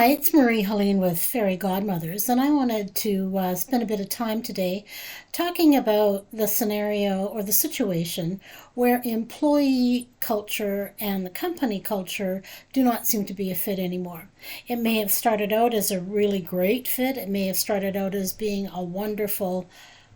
Hi, it's Marie-Helene with Fairy Godmothers, and I wanted to spend a bit of time today talking about the scenario or the situation where employee culture and the company culture do not seem to be a fit anymore. It may have started out as a really great fit, it may have started out as being a wonderful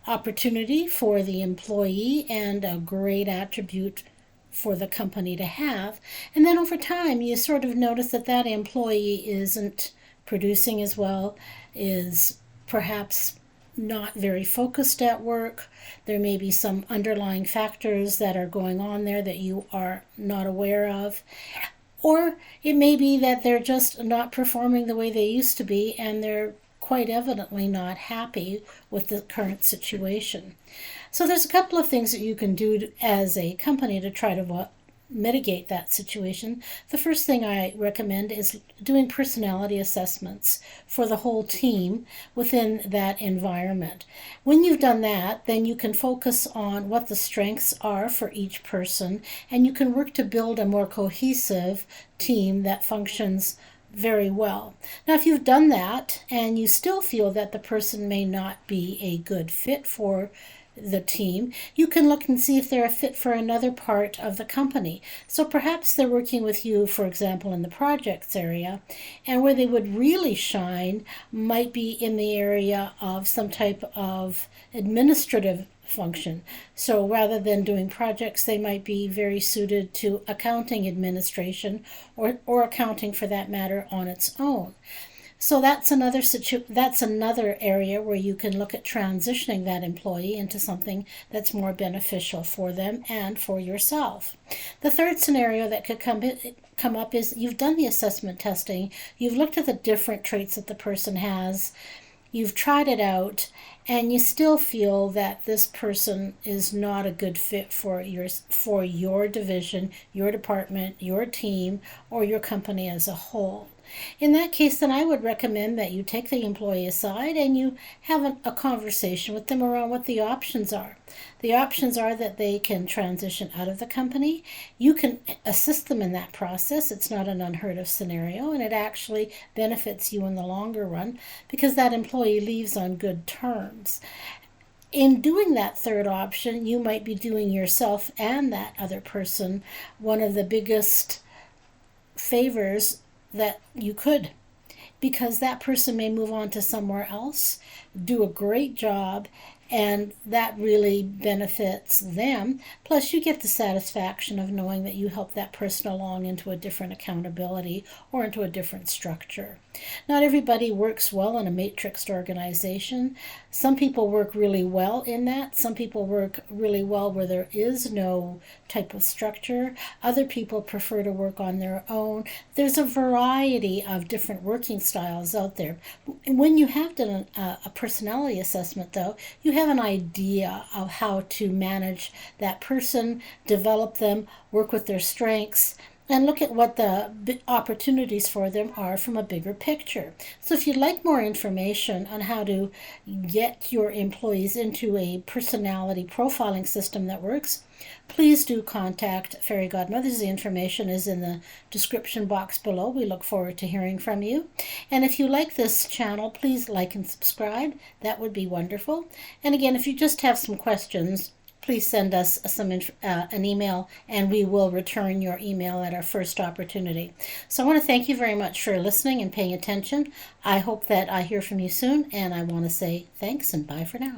opportunity for the employee and a great attribute for the company to have. And then over time, you sort of notice that that employee isn't producing as well, is perhaps not very focused at work. There may be some underlying factors that are going on there that you are not aware of. Or it may be that they're just not performing the way they used to be and they're quite evidently not happy with the current situation. So there's a couple of things that you can do as a company to try to mitigate that situation. The first thing I recommend is doing personality assessments for the whole team within that environment. When you've done that, then you can focus on what the strengths are for each person, and you can work to build a more cohesive team that functions very well. Now, if you've done that and you still feel that the person may not be a good fit for the team, you can look and see if they're a fit for another part of the company. So perhaps they're working with you, for example, in the projects area, and where they would really shine might be in the area of some type of administrative function. So rather than doing projects, they might be very suited to accounting administration or accounting for that matter on its own. So that's another area where you can look at transitioning that employee into something that's more beneficial for them and for yourself. The third scenario that could come up is you've done the assessment testing, you've looked at the different traits that the person has, you've tried it out, and you still feel that this person is not a good fit for your division, your department, your team, or your company as a whole. In that case, then I would recommend that you take the employee aside and you have a conversation with them around what the options are. The options are that they can transition out of the company. You can assist them in that process. It's not an unheard of scenario, and it actually benefits you in the longer run because that employee leaves on good terms. In doing that third option, you might be doing yourself and that other person one of the biggest favors that you could, because that person may move on to somewhere else, do a great job, and that really benefits them. Plus, you get the satisfaction of knowing that you helped that person along into a different accountability or into a different structure. Not everybody works well in a matrixed organization. Some people work really well in that. Some people work really well where there is no type of structure. Other people prefer to work on their own. There's a variety of different working styles out there. When you have done a personality assessment, though, you have an idea of how to manage that person, develop them, work with their strengths, and look at what the opportunities for them are from a bigger picture. So if you'd like more information on how to get your employees into a personality profiling system that works, please do contact Fairy Godmothers. The information is in the description box below. We look forward to hearing from you. And if you like this channel, please like and subscribe. That would be wonderful. And again, if you just have some questions, please send us an email, and we will return your email at our first opportunity. So I want to thank you very much for listening and paying attention. I hope that I hear from you soon, and I want to say thanks and bye for now.